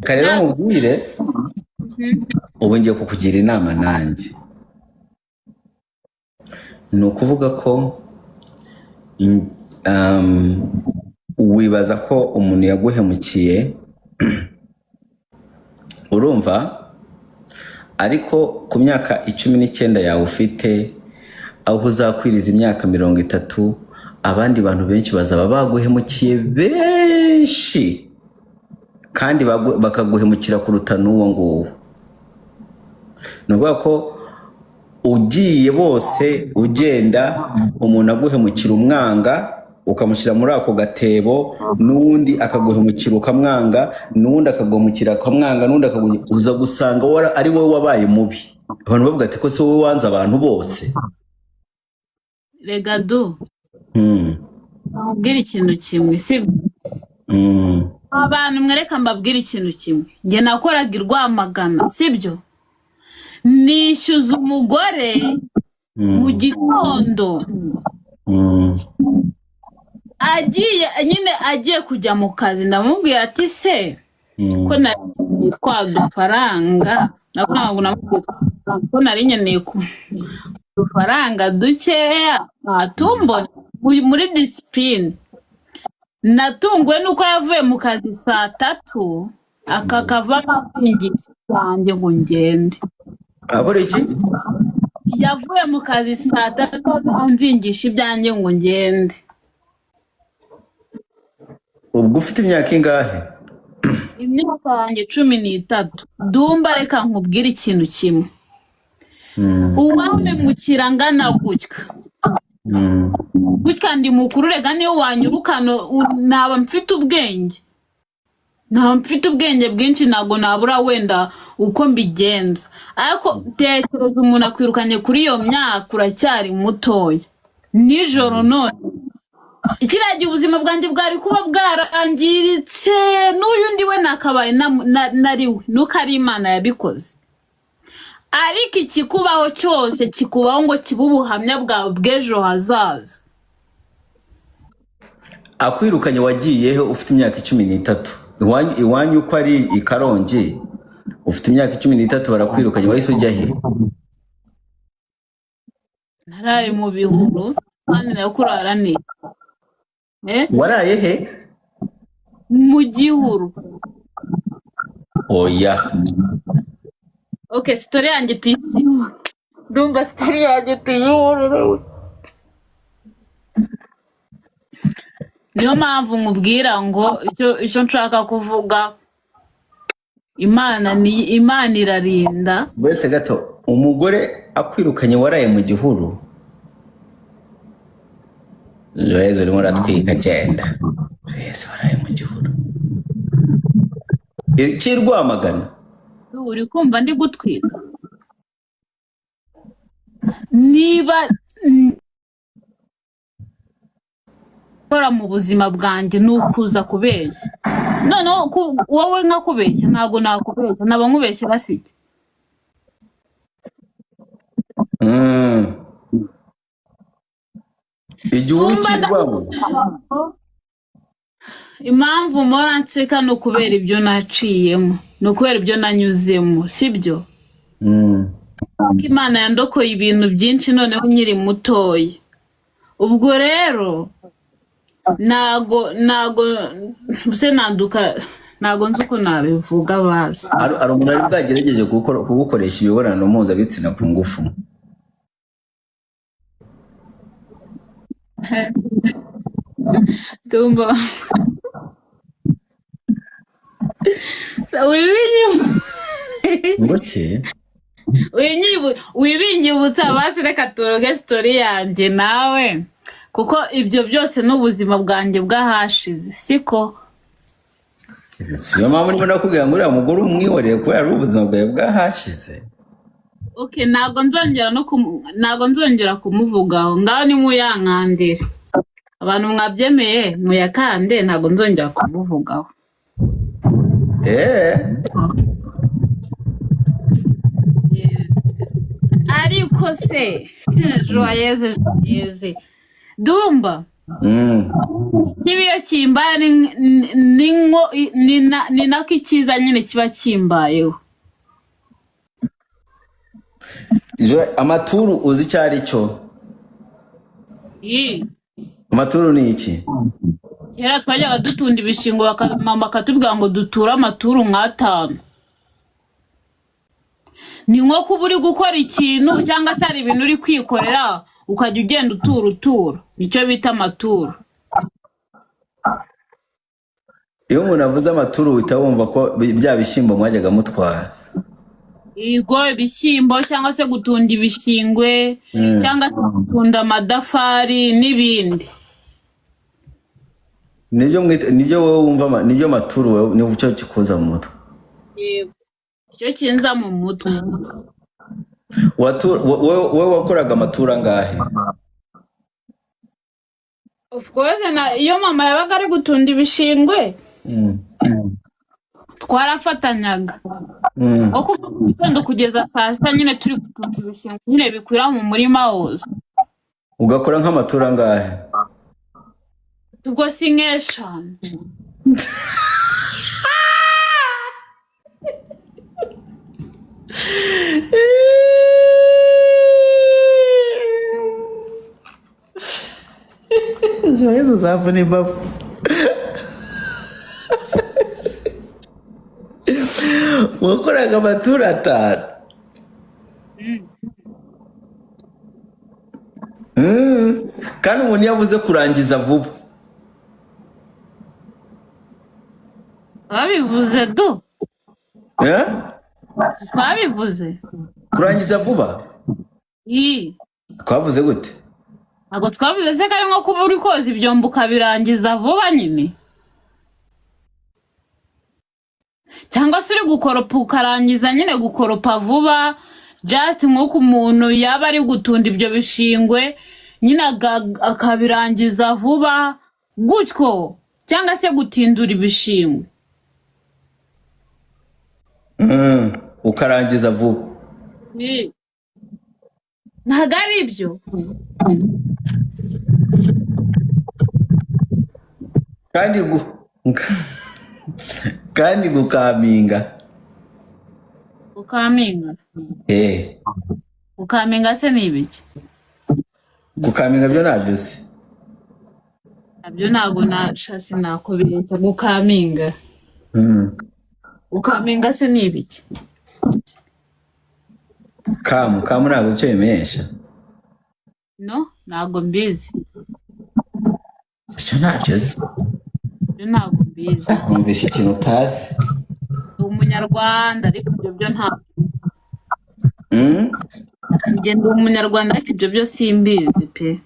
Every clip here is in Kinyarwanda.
Karero mubwire ubu ngiye kukugira inama nanjye. Ni ukuvuga ko wibaza ko umuntu yaguhemukiye urumva, ariko ku myaka 19 yawe ufite, aho uzakwiriza imyaka 30, abandi bantu benshi bazaba baguhemukiye benshi, kandi bakaguhemukira kuruta n'uwo nguwo. Ni ukuvuga ko ugiye bose ugenda umuntu aguhemukira umwanga ukamushyira muri ako gatebo, n'undi akaguhemukira ukamwanga, n'undi akaguhemukira akamwanga, n'undi uza gusanga ari wowe wabaye mubi. Abantu bavuga ati ko se wowe wanze abantu bose. Rega du mbabwira ikintu kimwe, sibyo? Abantu mwereka mbabwira ikintu kimwe. Nge nakoraga i Rwamagana, sibyo? Nishyuza umugore mu gitondo agiye kujya mu kazi, ndamubwira ati se ko nari twa dufaranga, ko nari nkeneye udufaranga dukeya atumbona muri discipline. Natunguwe nuko yavuye mu kazi saa 3 akakava n'ingingo zanjye ngo ngende. Abore iki? Yavuye mu kazi saa 3 anzingisha ibyanjye ngo ngende. Ubwo ufite imyaka ingahe? Imyaka yanjye 13. Dumba reka nkubwire ikintu kimwe. Uwamemukira ngana gutya ndi mukuru, rega niyo wanyirukana naba mfite ubwenge. Nta mfite ubwenge bwinshi, nago nabura wenda uko mbigenza. Ariko tekereza umuntu akwirukanye kuri iyo myaka, uracyari mutoya. Nijoro none ikiragiye ubuzima bwanjye bwari kuba bwarangiritse, n'uyu ndi we nakabaye nariwe, nuko ari Imana yabikoze. Ariko ikikubaho cyose kikubaho ngo kibe ubuhamya bwawe bw'ejo hazaza. Akwirukanye wagiyeho ufite imyaka 13. Iwanyu uko ari i Karongi ufite imyaka 13 barakwirukanye, wahise ujya he? Naraye mu bihuru kandi nayo kurara ni. Waraye he? Mu gihuru. Oya. Okay, story yanjye tuyisimu. Ndumva story yanjye tuyihorere. Niyo mpamvu nkubwira ngo icyo nshaka kuvuga, Imana irarinda. Buretse gato, umugore akwirukanye waraye mu gihuru. Joyezo urimo uratwika genda. Joyezo waraye mu gihuru. Iki Rwamagana? Uri kumva ndi gutwika? Niba kora mu buzima bwanjye nukuza kubeshya. None wowe nka kubeshya ntago nakubeshya, naba nkubeshya basike. Igihugu cy'Rwabo. Impamvu mpora nseka no kubera ibyo naciyemo, no kubera ibyo nanyuzemo, sibyo? Imana yandokoye ibintu byinshi noneho nyiri mutoya. Ubwo rero nago buse nanduka, nago nzi uko nabivuga basi. Ari umuntu ari bwagerageje kugukoresha imibonano mpuzabitsina ku ngufu. Tumba Ngoki? Wibinyibutsa basi reka turoge story yanjye nawe, kuko ibyo byose n'ubuzima bwanjye bwahashize, siko? Siyo mpamvu ndimo nakubwira ngo uriya mugore umwihoreye kubera ari ubuzima bwawe bwahashize. Okay, nago nzongera kumuvugaho, ngaho ni muyankandire. Abantu mwabyemeye muyakande, nago nzongera kumuvugaho. Ariko se Joyeuse Dumba kiba iyo kimbaye ni nako icyiza nyine kiba kimbayeho. Amaturu uzi icyo ari cyo? Amaturu ni iki? Kera twajyaga dutunda ibishingo mama akatubwira ngo duture amaturu 5. Ni nko kuba uri gukora ikintu cyangwa se hari ibintu uri kwikorera ukajya ugenda utura, nicyo bita amaturu. Iyo umuntu avuze amaturu uhita wumva ko bya bishyimbo mwajyaga mutwara. Yego, ibishyimbo cyangwa se gutunda ibishingwe cyangwa se gutunda amadafari n'ibindi. Nibyo wowe wumva, nibyo maturu wowe ni cyo kikuza mu mutwe. Yego, icyo kinza mu mutwe. Wowe wakoraga amaturu angahe? Of course, iyo mama yabaga ari gutunda ibishingwe twarafatanyaga. Uko gitondo kugeza saa 6 nyine turi gutunda ibishingwe nyine bikwira mu murima wose. Ugakora nk'amaturu angahe? Ubwo si nk'eshanu. Joyeuse uzavuna imbavu. Wakoraga amaturu 5. Kandi umuntu yavuze kurangiza vuba. Twabivuze do. Twabivuze. Kurangiza vuba? Twavuze gute? Ntabwo twavuze se kari nko kuba uri koza ibyombo ukabirangiza vuba nyine. Cyangwa se uri gukoropa ukarangiza nyine gukoropa vuba, just nk'uko umuntu yaba ari gutunda ibyo bishingwe nyine akabirangiza vuba gutyo, cyangwa se gutindura ibishingwe. Ukarangiza vuba. Ntabwo ari ibyo. Kandi gukaminga. Gukaminga? Gukaminga se ni ibiki? Gukaminga byo nabyo se? Nabyo ntabwo nashasi nakubeshya. Gukaminga. Gukaminga se ni ibiki? Kamu ntabwo icyo bimenyesha? No, ntabwo mbizi. Icyo ntabyo se? Ntabwo mbizi. Mbese ikintu utazi? Umunyarwanda ariko ibyo byo ntabwo. Ngenda umunyarwanda ariko ibyo byo simbizi pe.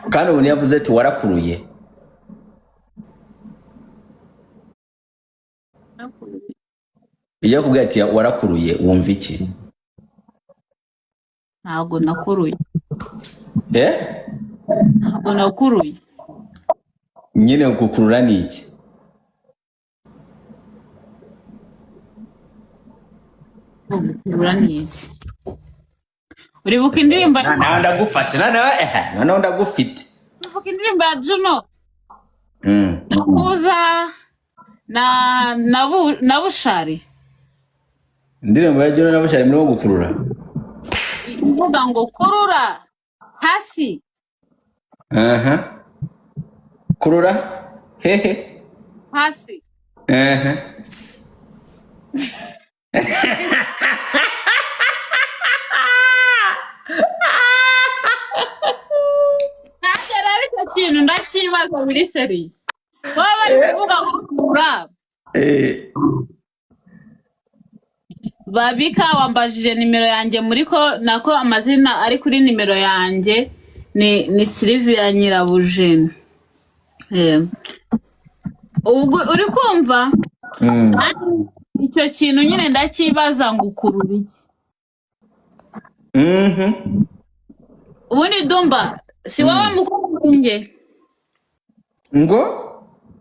Kandi umuntu yavuze ati warakuruye. Iyo akubwiye ati warakuruye wumva iki? Ntabwo nakuruye. Ntabwo nakuruye. Nyine gukurura ni iki? Gukurura ni iki? Uribuka indirimbo? Nawe ndagufashe, nawe ndagufite. Uribuka indirimbo ya Juno? Nakuza na Bushari. Indirimbo ya Juno na Bushari muri gukurura? Ivuga ngo kurura hasi. Kurura hehe hasi. Nagera ariko kintu ndakibaza muri seri. Baba bari kuvuga ngo kurura. Babika wambajije nimero yanjye muri ko nako amazina ari kuri nimero yanjye ni Sylvia Nyirabujeni. Ubwo uri kumva? Icyo kintu nyine ndakibaza ngo ukurura iki? Ubundi Dumba si wowe mukuru kuri nge? Ngo?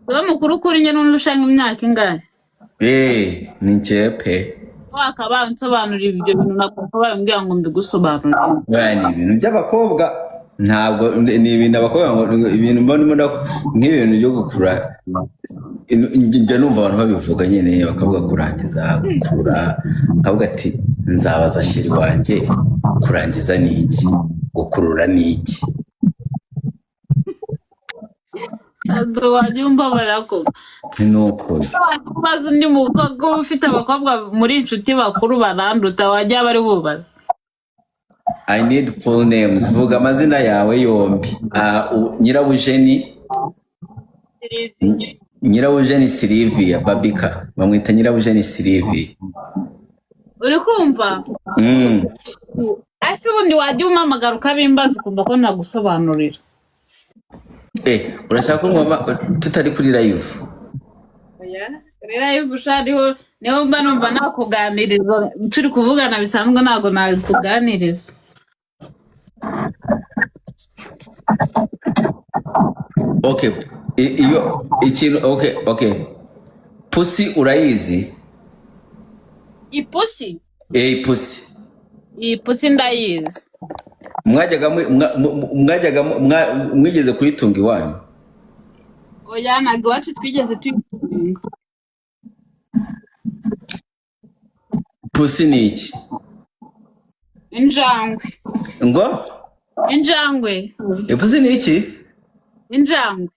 Wowe mukuru kuri nge n'undusha nk'imyaka ingahe? Ni njye pe. Wakaba nsobanurira ibyo bintu nakuba bambwira ngo mbigusobanurire. Ni ibintu by'abakobwa. ntabwo ni ibintu abakobwa ngo ibintu mbona nk'ibintu byo gukura njya numva abantu babivuga nyine bakavuga kurangiza gukura akavuga ati nzabaza sheri wanjye kurangiza ni iki gukurura ni iki ntabwo wajya umbabara ko ni ukuri maze undi mukobwa ufite abakobwa muri inshuti bakuru baranduta wajya bari bubaza I need full names vuga amazina yawe yombi Nyirabujeni Sylvia Babika bamwita Nyirabujeni Sylvia uri kumva ese ubundi wajya umpamagara ukabimbaza ukumva ko nagusobanurira urashaka ko ngoma tutari kuri live live ushariho niho mba numva nakuganiriza turi kuvugana bisanzwe ntabwo nakuganiriza okay iyo ikintu okay pussy urayizi ipusi pussy ndayizi mwigeze kuyitunga iwanyu oya ntabwo iwacu twigeze tuyitunga pussy ni iki injangwe ngo injangwe pussy ni iki injangwe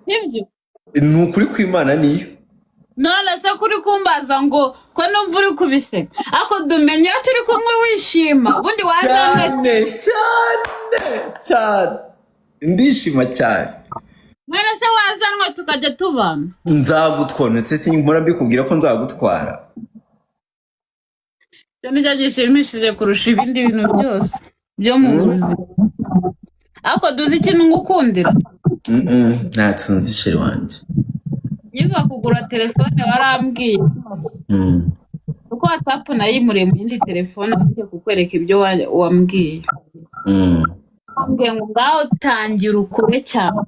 nibyo ni ukuri kw'Imana niyo none se kuri kumbaza ngo ko numva uri kubiseka ako dumenye iyo turi kumwe wishima ubundi wazamwe cyane ndishima cyane none se wazanwe tukajya tubana nzagutwara se sinkora mbikubwira ko nzagutwara cyane cyagishimishije kurusha ibindi bintu byose byo mu buzima ako duzi ikintu ngukundira ntacyo nzi sheri wanjye niba kugura telefone warambwiye kuko WhatsApp nayimuriye mu yindi telefone agiye kukwereka ibyo wambwiye wambwiye ngo ngaho tangira ukore cyane